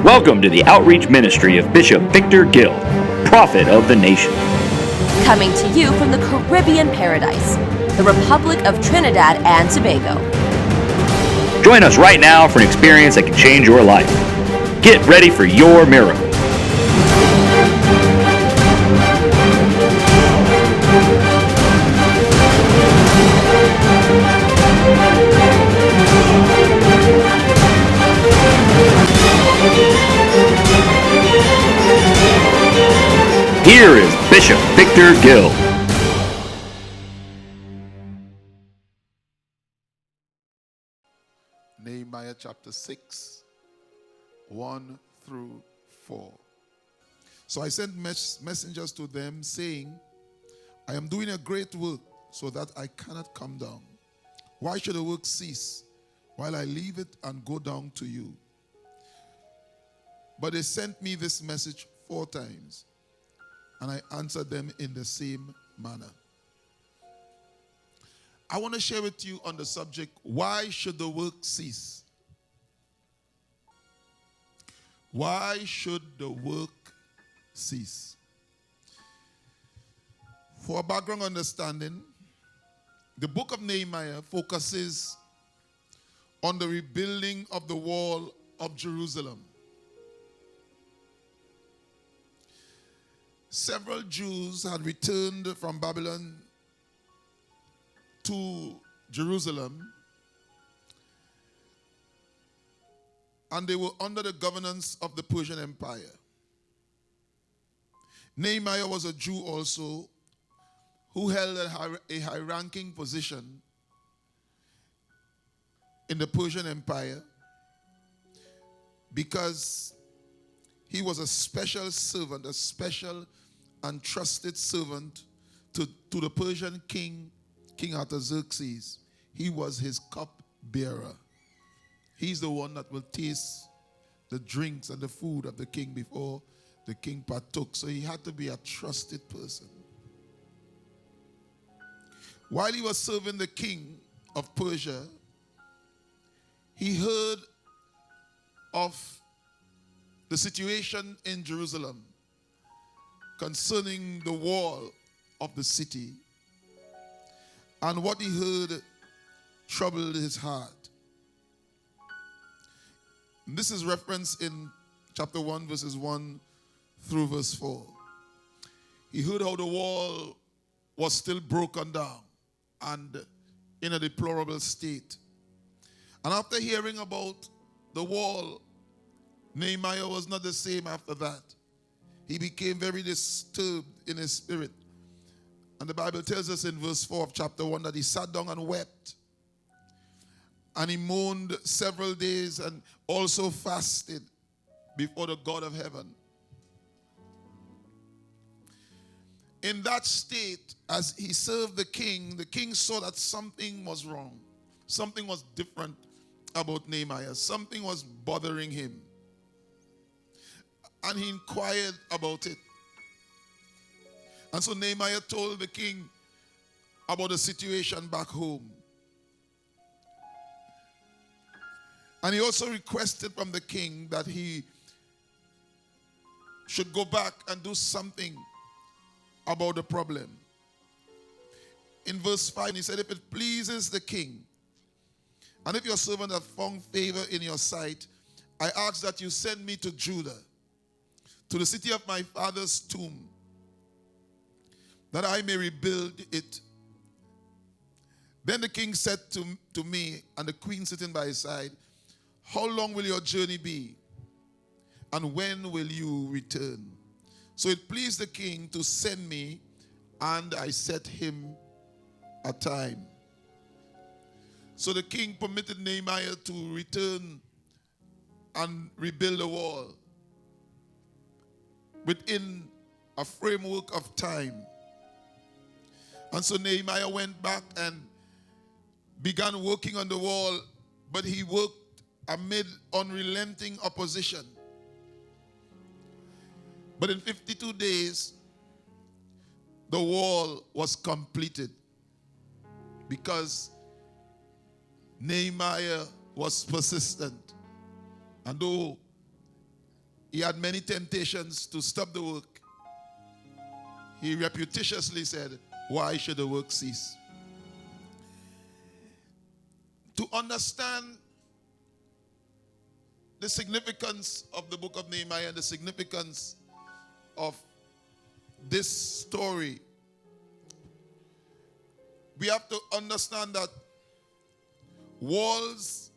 Welcome to the outreach ministry of Bishop Victor Gill, prophet of the nation. Coming to you from the Caribbean paradise, the Republic of Trinidad and Tobago. Join us right now for an experience that can change your life. Get ready for your miracle. Here is Bishop Victor Gill. Nehemiah chapter 6, 1 through 4. So I sent messengers to them saying, I am doing a great work so that I cannot come down. Why should the work cease while I leave it and go down to you? But they sent me this message 4 times, and I answered them in the same manner. I want to share with you on the subject, why should the work cease? Why should the work cease? For a background understanding, the book of Nehemiah focuses on the rebuilding of the wall of Jerusalem. Several Jews had returned from Babylon to Jerusalem, and they were under the governance of the Persian Empire. Nehemiah was a Jew also who held a high-ranking position in the Persian Empire because he was a special servant, a special and trusted servant to the Persian king, King Artaxerxes. He was his cup-bearer. He's the one that will taste the drinks and the food of the king before the king partook. So he had to be a trusted person. While he was serving the king of Persia, he heard of the situation in Jerusalem concerning the wall of the city. And what he heard troubled his heart. This is referenced in chapter 1, verses 1 through verse 4. He heard how the wall was still broken down and in a deplorable state. And after hearing about the wall, Nehemiah was not the same after that. He became very disturbed in his spirit. And the Bible tells us in verse 4 of chapter 1 that he sat down and wept. And he mourned several days and also fasted before the God of heaven. In that state, as he served the king saw that something was wrong. Something was different about Nehemiah. Something was bothering him. And he inquired about it. And so Nehemiah told the king about the situation back home. And he also requested from the king that he should go back and do something about the problem. In verse 5, he said, if it pleases the king, and if your servant hath found favor in your sight, I ask that you send me to Judah, to the city of my father's tomb, that I may rebuild it. Then the king said to me, and the queen sitting by his side, how long will your journey be? And when will you return? So it pleased the king to send me, and I set him a time. So the king permitted Nehemiah to return and rebuild the wall within a framework of time. And so Nehemiah went back and began working on the wall, but he worked amid unrelenting opposition. But in 52 days, the wall was completed because Nehemiah was persistent. And though he had many temptations to stop the work, he repetitiously said, why should the work cease? To understand the significance of the book of Nehemiah and the significance of this story, we have to understand that walls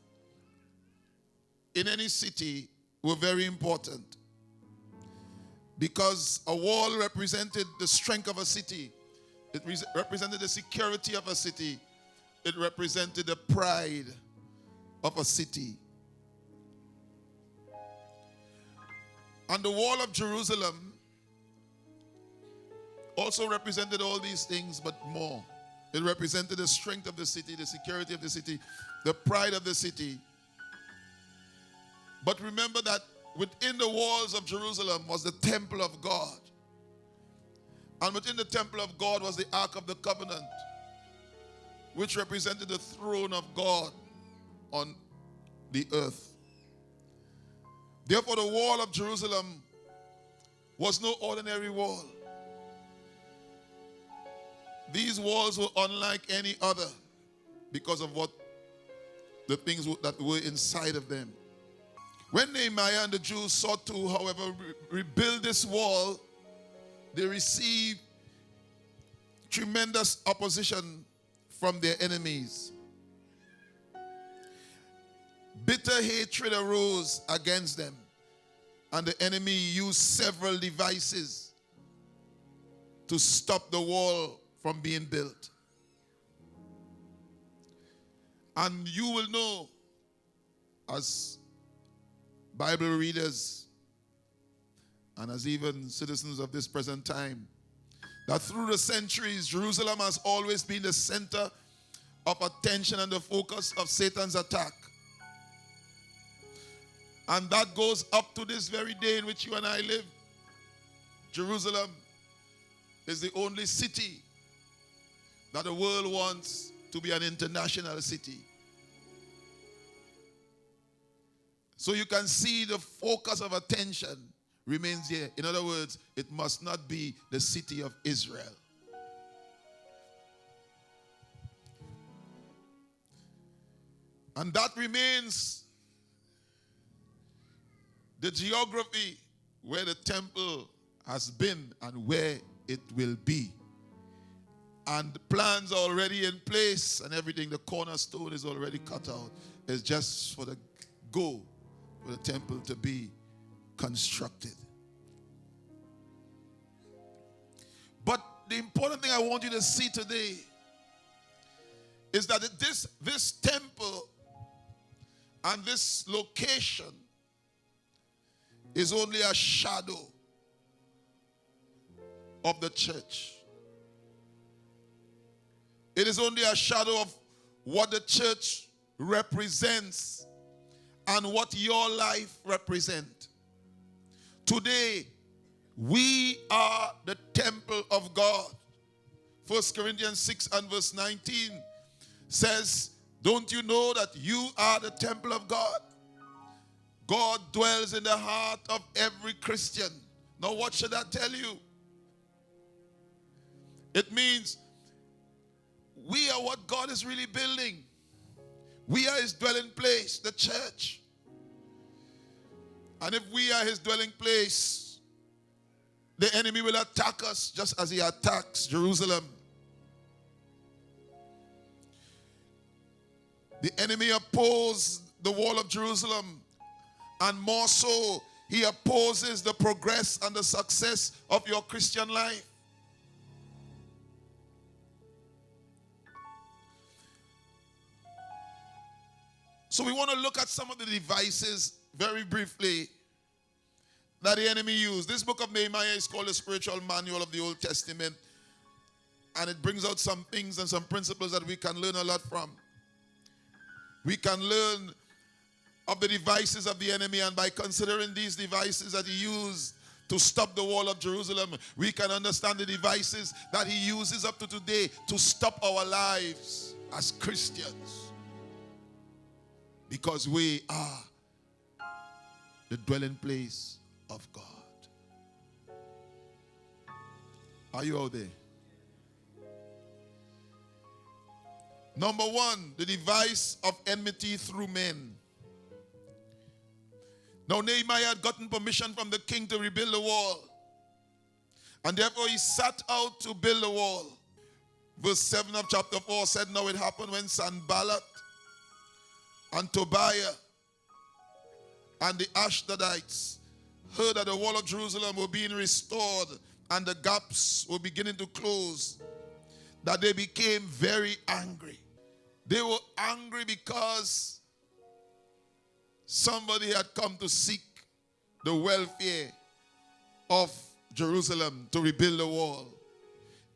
in any city were very important, because a wall represented the strength of a city. It represented the security of a city. It represented the pride of a city. And the wall of Jerusalem also represented all these things, but more. It represented the strength of the city, the security of the city, the pride of the city. But remember that within the walls of Jerusalem was the temple of God. And within the temple of God was the Ark of the Covenant, which represented the throne of God on the earth. Therefore, the wall of Jerusalem was no ordinary wall. These walls were unlike any other because of what the things that were inside of them. When Nehemiah and the Jews sought to, however, rebuild this wall, they received tremendous opposition from their enemies. Bitter hatred arose against them, and the enemy used several devices to stop the wall from being built. And you will know, as Bible readers and as even citizens of this present time, that through the centuries, Jerusalem has always been the center of attention and the focus of Satan's attack. And that goes up to this very day in which you and I live. Jerusalem is the only city that the world wants to be an international city. So you can see the focus of attention remains here. In other words, it must not be the city of Israel. And that remains the geography where the temple has been and where it will be. And the plans are already in place and everything. The cornerstone is already cut out. It's just for the go for the temple to be constructed. But the important thing I want you to see today is that this temple and this location is only a shadow of the church. It is only a shadow of what the church represents and what your life represents. Today, we are the temple of God. 1 Corinthians 6 and verse 19 says, don't you know that you are the temple of God? God dwells in the heart of every Christian. Now what should that tell you? It means we are what God is really building. We are his dwelling place, the church. And if we are his dwelling place, the enemy will attack us just as he attacks Jerusalem. The enemy opposed the wall of Jerusalem, and more so, he opposes the progress and the success of your Christian life. So we want to look at some of the devices very briefly that the enemy used. This book of Nehemiah is called the spiritual manual of the Old Testament, and it brings out some things and some principles that we can learn a lot from. We can learn of the devices of the enemy, and by considering these devices that he used to stop the wall of Jerusalem, we can understand the devices that he uses up to today to stop our lives. as Christians, because we are the dwelling place of God. Are you out there? Number one, the device of enmity through men. Now Nehemiah had gotten permission from the king to rebuild the wall, and therefore he set out to build the wall. Verse 7 of chapter 4 said, now it happened when Sanballat and Tobiah and the Ashdodites heard that the wall of Jerusalem were being restored and the gaps were beginning to close, that they became very angry. They were angry because somebody had come to seek the welfare of Jerusalem to rebuild the wall.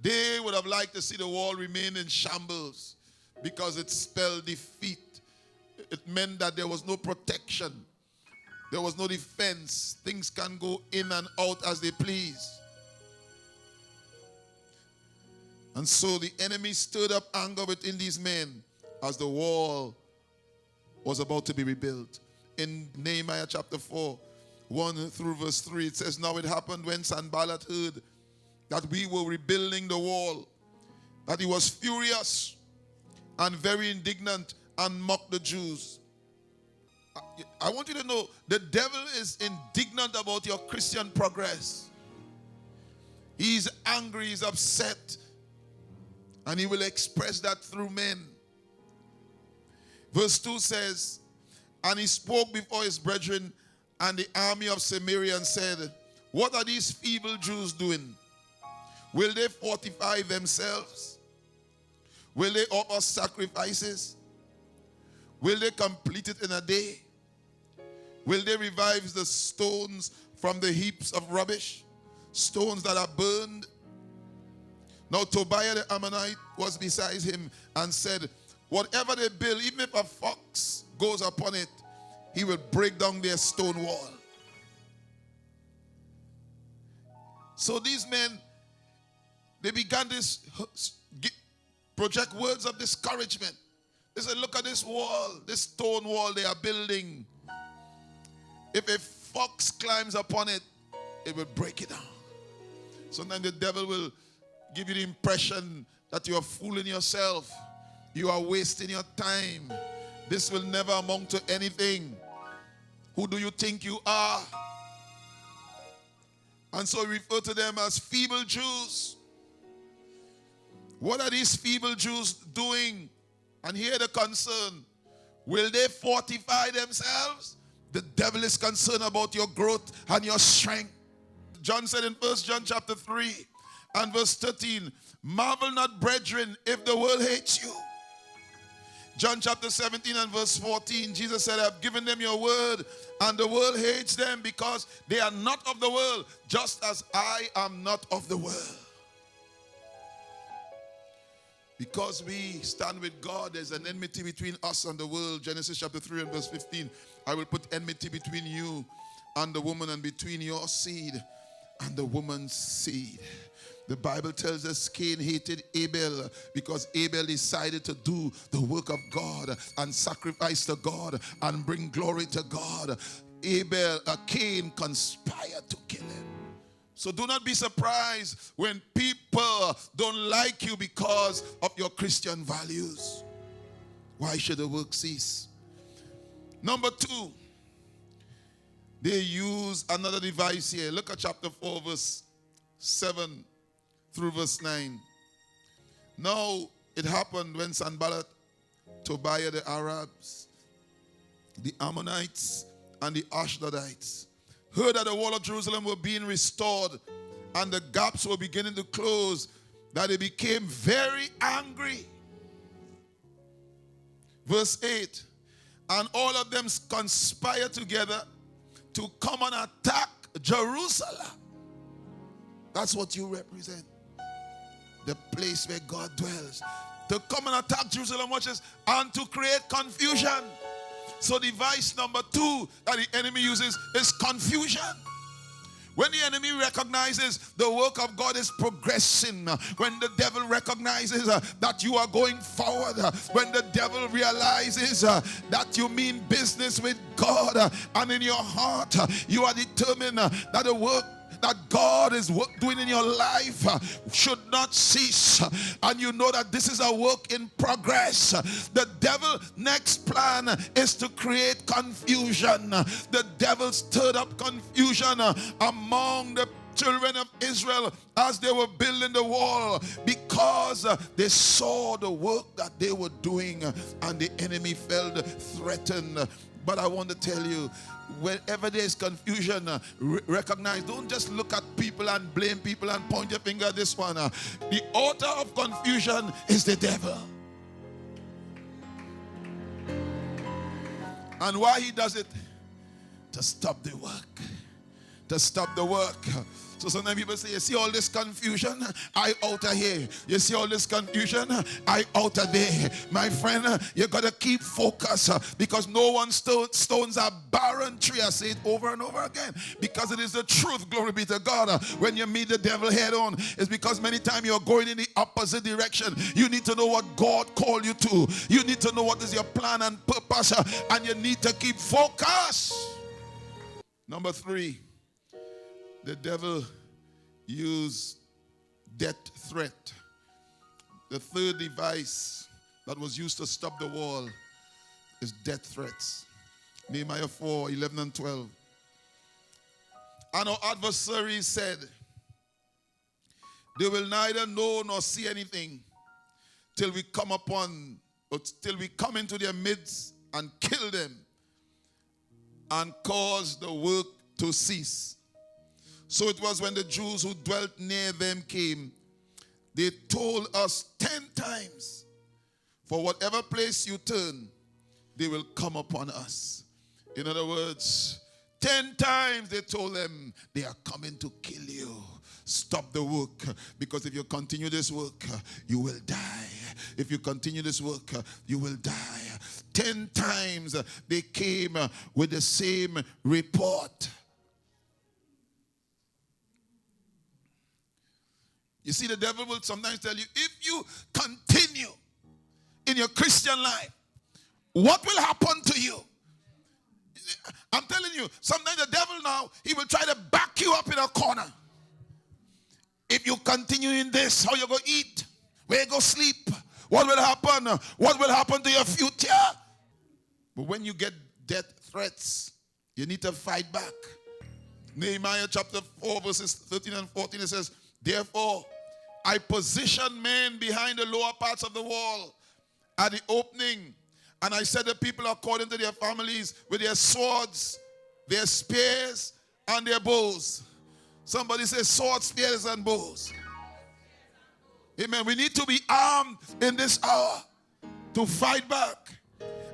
They would have liked to see the wall remain in shambles because it spelled defeat. It meant that there was no protection. There was no defense. Things can go in and out as they please. And so the enemy stirred up anger within these men as the wall was about to be rebuilt. In Nehemiah chapter 4, 1 through verse 3, it says, now it happened when Sanballat heard that we were rebuilding the wall, that he was furious and very indignant and mocked the Jews. I want you to know, the devil is indignant about your Christian progress. He's angry, he's upset, and he will express that through men. Verse 2 says, and he spoke before his brethren and the army of Samaria and said, what are these feeble Jews doing? Will they fortify themselves? Will they offer sacrifices? Will they complete it in a day? Will they revive the stones from the heaps of rubbish? Stones that are burned? Now Tobiah the Ammonite was beside him and said, whatever they build, even if a fox goes upon it, he will break down their stone wall. So these men, they began this project words of discouragement. They said, look at this wall, this stone wall they are building. If a fox climbs upon it, it will break it down. Sometimes the devil will give you the impression that you are fooling yourself. You are wasting your time. This will never amount to anything. Who do you think you are? And so we refer to them as feeble Jews. What are these feeble Jews doing? And here the concern. Will they fortify themselves? The devil is concerned about your growth and your strength. John said in 1 John chapter 3 and verse 13, marvel not, brethren, if the world hates you. John chapter 17 and verse 14, Jesus said, I have given them your word, and the world hates them because they are not of the world, just as I am not of the world. Because we stand with God, there's an enmity between us and the world. Genesis chapter 3 and verse 15. I will put enmity between you and the woman, and between your seed and the woman's seed. The Bible tells us Cain hated Abel because Abel decided to do the work of God and sacrifice to God and bring glory to God. Cain conspired to kill him. So do not be surprised when people don't like you because of your Christian values. Why should the work cease? Number 2, they use another device here. Look at chapter 4, verse 7 through verse 9. Now it happened when Sanballat, Tobiah the Arabs, the Ammonites, and the Ashdodites heard that the wall of Jerusalem were being restored and the gaps were beginning to close, that they became very angry. Verse 8, and all of them conspired together to come and attack Jerusalem. That's what you represent. The place where God dwells. To come and attack Jerusalem, watch this, and to create confusion. So device number 2 that the enemy uses is confusion. When the enemy recognizes the work of God is progressing, when the devil recognizes that you are going forward, when the devil realizes that you mean business with God, and in your heart you are determined that the work that God is doing in your life should not cease, and you know that this is a work in progress, the devil's next plan is to create confusion. The devil stirred up confusion among the children of Israel as they were building the wall, because they saw the work that they were doing, and the enemy felt threatened. But I want to tell you, wherever there is confusion, recognize, don't just look at people and blame people and point your finger at this one. The author of confusion is the devil. And why he does it? To stop the work. To stop the work. So sometimes people say, you see all this confusion, I out of here. You see all this confusion, I out of there. My friend, you got to keep focus, because no one stones a barren tree. I say it over and over again, because it is the truth. Glory be to God. When you meet the devil head on, it's because many times you're going in the opposite direction. You need to know what God called you to. You need to know what is your plan and purpose, and you need to keep focus. Number 3. The devil used death threat. The third device that was used to stop the wall is death threats. Nehemiah 4:11 and 12. And our adversaries said, they will neither know nor see anything till we come into their midst and kill them and cause the work to cease. So it was when the Jews who dwelt near them came, they told us 10 times, for whatever place you turn, they will come upon us. In other words, 10 times they told them, they are coming to kill you. Stop the work, because if you continue this work, you will die. If you continue this work, you will die. 10 times they came with the same report. You see, the devil will sometimes tell you, if you continue in your Christian life, what will happen to you? I'm telling you, sometimes the devil now, he will try to back you up in a corner. If you continue in this, how you going to eat? Where you go sleep? What will happen? What will happen to your future? But when you get death threats, you need to fight back. Nehemiah chapter 4 verses 13 and 14, it says, therefore, I positioned men behind the lower parts of the wall at the opening, and I set the people according to their families with their swords, their spears, and their bows. Somebody say swords, spears, and bows. Amen. We need to be armed in this hour to fight back.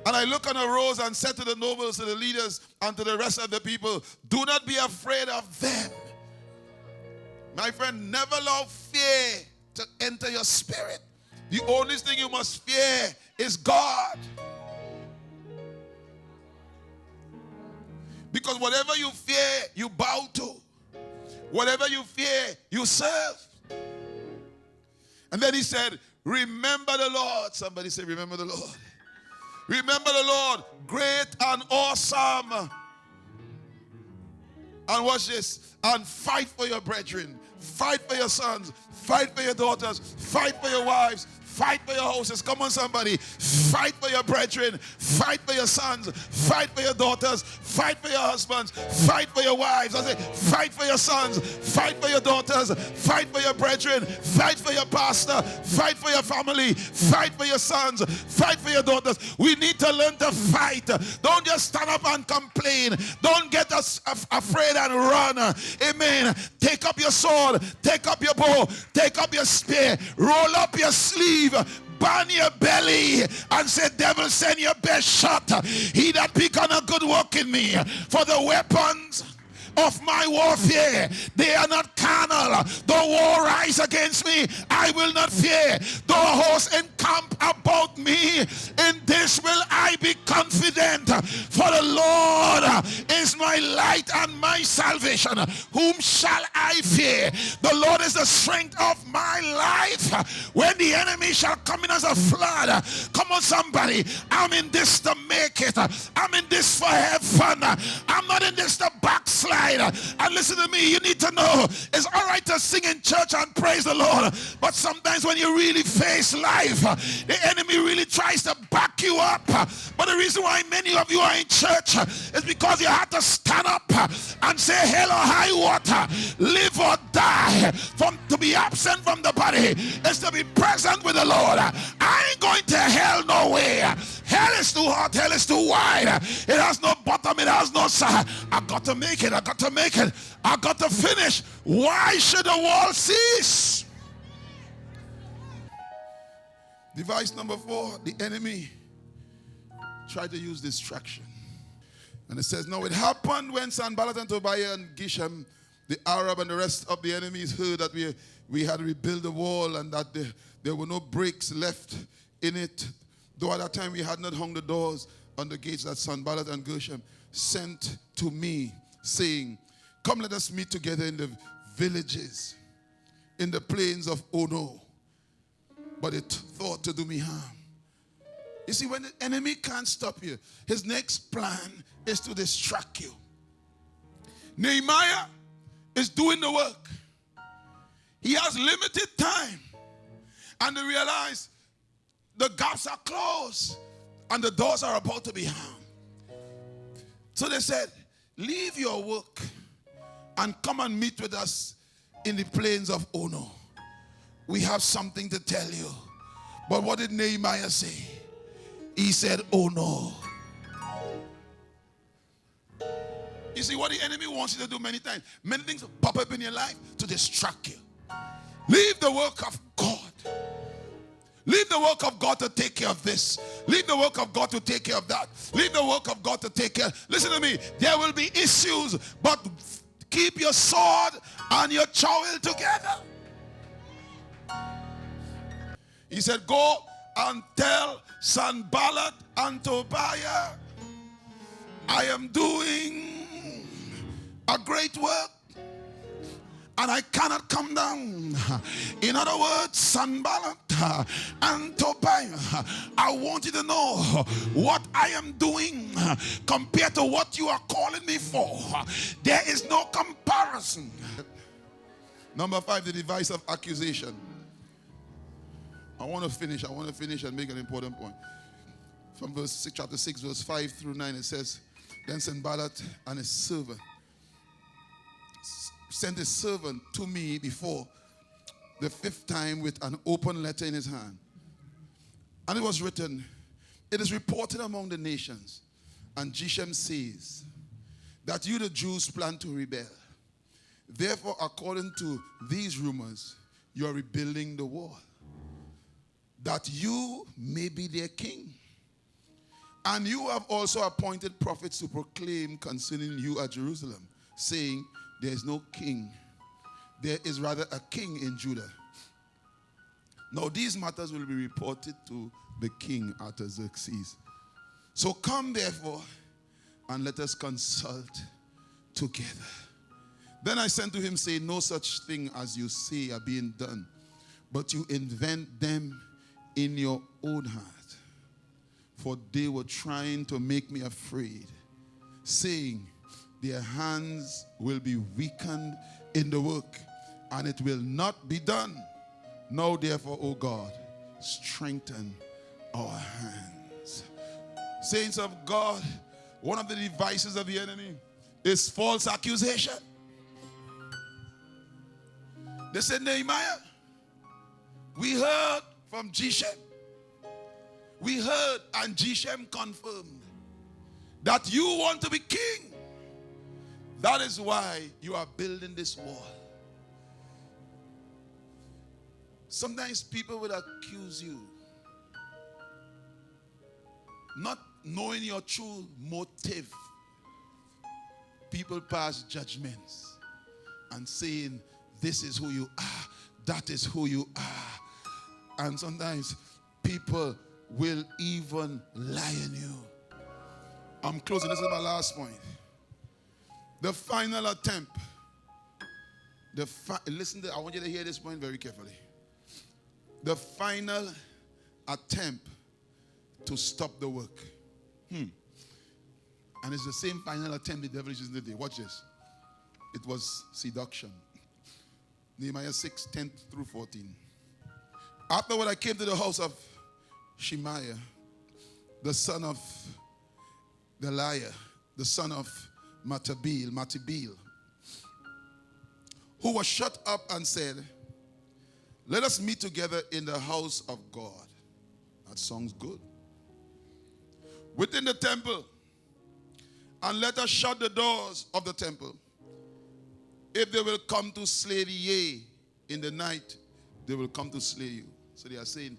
And I looked and arose and said to the nobles, to the leaders, and to the rest of the people, do not be afraid of them. My friend, never allow fear to enter your spirit. The only thing you must fear is God. Because whatever you fear, you bow to. Whatever you fear, you serve. And then he said, remember the Lord. Somebody say, remember the Lord. Remember the Lord, great and awesome. And watch this. And fight for your brethren. Fight for your sons. Fight for your daughters. Fight for your wives. Fight for your houses. Come on, somebody. Fight for your brethren. Fight for your sons. Fight for your daughters. Fight for your husbands. Fight for your wives. I say, fight for your sons. Fight for your daughters. Fight for your brethren. Fight for your pastor. Fight for your family. Fight for your sons. Fight for your daughters. We need to learn to fight. Don't just stand up and complain. Don't get us afraid and run. Amen. Take up your sword. Take up your bow. Take up your spear. Roll up your sleeve. Burn your belly and say, devil, send your best shot. He that begun a good work in me, for the weapons of my warfare, they are not carnal. Though war rise against me, I will not fear. Though a host encamp about me, in this will I I be confident, for the Lord is my light and my salvation. Whom shall I fear? The Lord is the strength of my life. When the enemy shall come in as a flood, come on somebody, I'm in this to make it. I'm in this for have fun. I'm not in this to backslide. And listen to me, you need to know it's all right to sing in church and praise the Lord, but sometimes when you really face life, the enemy really tries to back you up. But the reason why many of you are in church is because you had to stand up and say hell or high water, live or die. To be absent from the body is to be present with the Lord. I ain't going to hell no way. Hell is too hot, hell is too wide. It has no bottom, it has no side. I got to make it, I got to make it, I got to finish. Why should the wall cease? Device number 4, the enemy tried to use distraction. And it says, now it happened when Sanballat and Tobiah and Geshem, the Arab and the rest of the enemies heard that we had rebuilt the wall and that there were no breaks left in it. Though at that time we had not hung the doors on the gates, that Sanballat and Geshem sent to me, saying, come, let us meet together in the villages, in the plains of Ono. But it thought to do me harm. You see, when the enemy can't stop you, his next plan is to distract you. Nehemiah is doing the work. He has limited time. And they realize the gaps are closed and the doors are about to be harmed. So they said, leave your work and come and meet with us in the plains of Ono. We have something to tell you. But what did Nehemiah say? He said, oh no. You see what the enemy wants you to do many times. Many things pop up in your life to distract you. Leave the work of God. Leave the work of God to take care of this. Leave the work of God to take care of that. Leave the work of God to take care. Listen to me. There will be issues, but keep your sword and your trowel together. He said, go and tell Sanballat and Tobiah, I am doing a great work and I cannot come down. In other words, Sanballat and Tobiah, I want you to know what I am doing compared to what you are calling me for. There is no comparison. Number 5, the device of accusation. I want to finish and make an important point. From chapter 6, verse 5 through 9, it says, then Sanballat and his servant sent his servant to me before the 5th time with an open letter in his hand. And it was written, it is reported among the nations, and Geshem says, that you the Jews plan to rebel. Therefore, according to these rumors, you are rebuilding the wall, that you may be their king. And you have also appointed prophets to proclaim concerning you at Jerusalem, saying, there is no king. There is rather a king in Judah. Now these matters will be reported to the king Artaxerxes. So come therefore, and let us consult together. Then I sent to him, saying, no such thing as you say are being done, but you invent them in your own heart. For they were trying to make me afraid, saying, their hands will be weakened in the work, and it will not be done. Now therefore, O God, strengthen our hands. Saints of God, one of the devices of the enemy is false accusation. They said, Nehemiah, we heard from Geshem. We heard, and Geshem confirmed that you want to be king. That is why you are building this wall. Sometimes people will accuse you, not knowing your true motive. People pass judgments and saying, this is who you are, that is who you are. And sometimes people will even lion you. I'm closing. This is my last point. The final attempt. Listen, I want you to hear this point very carefully. The final attempt to stop the work. And it's the same final attempt the devil is using today. Watch this. It was seduction. Nehemiah 6, 10 through 14. Afterward, I came to the house of Shemaiah, the son of Deliah, the son of Mattibil, who was shut up and said, let us meet together in the house of God. That sounds good. Within the temple, and let us shut the doors of the temple. If they will come to slay thee, yea, in the night, they will come to slay you. So they are saying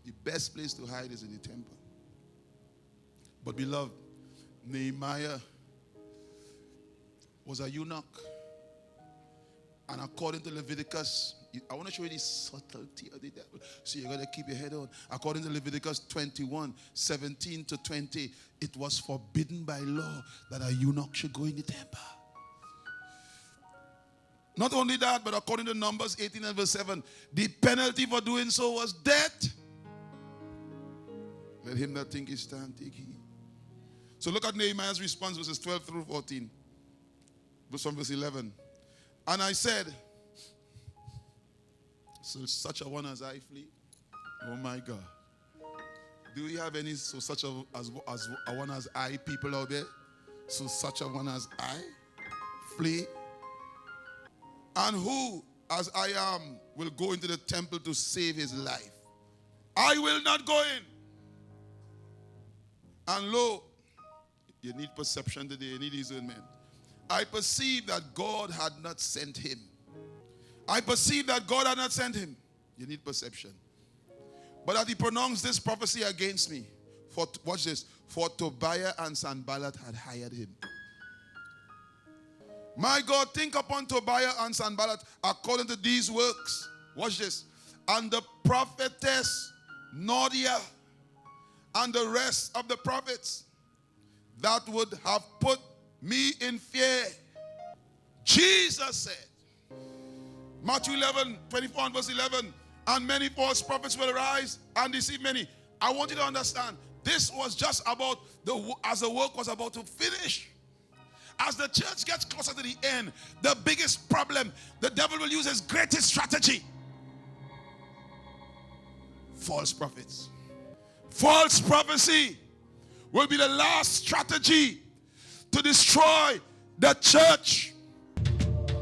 the best place to hide is in the temple. But beloved, Nehemiah was a eunuch. And according to Leviticus, I want to show you the subtlety of the devil. So you got to keep your head on. According to Leviticus 21, 17 to 20, it was forbidden by law that a eunuch should go in the temple. Not only that, but according to Numbers 18 and verse 7, the penalty for doing so was death. Let him that think he stand, take heed. So look at Nehemiah's response, verses 12 through 14. Verse 11. And I said, so such a one as I flee? Oh my God. Do we have any such a one as I people out there? So such a one as I flee? And who, as I am, will go into the temple to save his life? I will not go in. And lo, you need perception today, you need discernment. I perceive that God had not sent him. I perceive that God had not sent him. You need perception. But that he pronounced this prophecy against me. For, watch this, for Tobiah and Sanballat had hired him. My God, think upon Tobiah and Sanballat according to these works. Watch this. And the prophetess Nodia and the rest of the prophets that would have put me in fear. Jesus said, Matthew 11, 24 and verse 11, and many false prophets will arise and deceive many. I want you to understand, this was just about, as the work was about to finish. As the church gets closer to the end, the biggest problem, the devil will use his greatest strategy. False prophets. False prophecy will be the last strategy to destroy the church.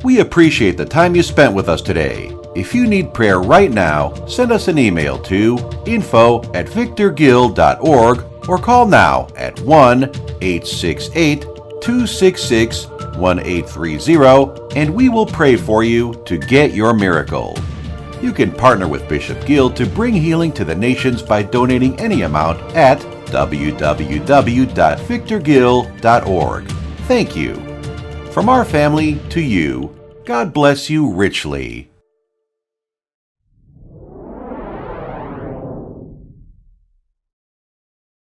We appreciate the time you spent with us today. If you need prayer right now, send us an email to info@victorgill.org or call now at 1-868-266-1830 and we will pray for you to get your miracle. You can partner with Bishop Gill to bring healing to the nations by donating any amount at www.victorgill.org. Thank you. From our family to you, God bless you richly.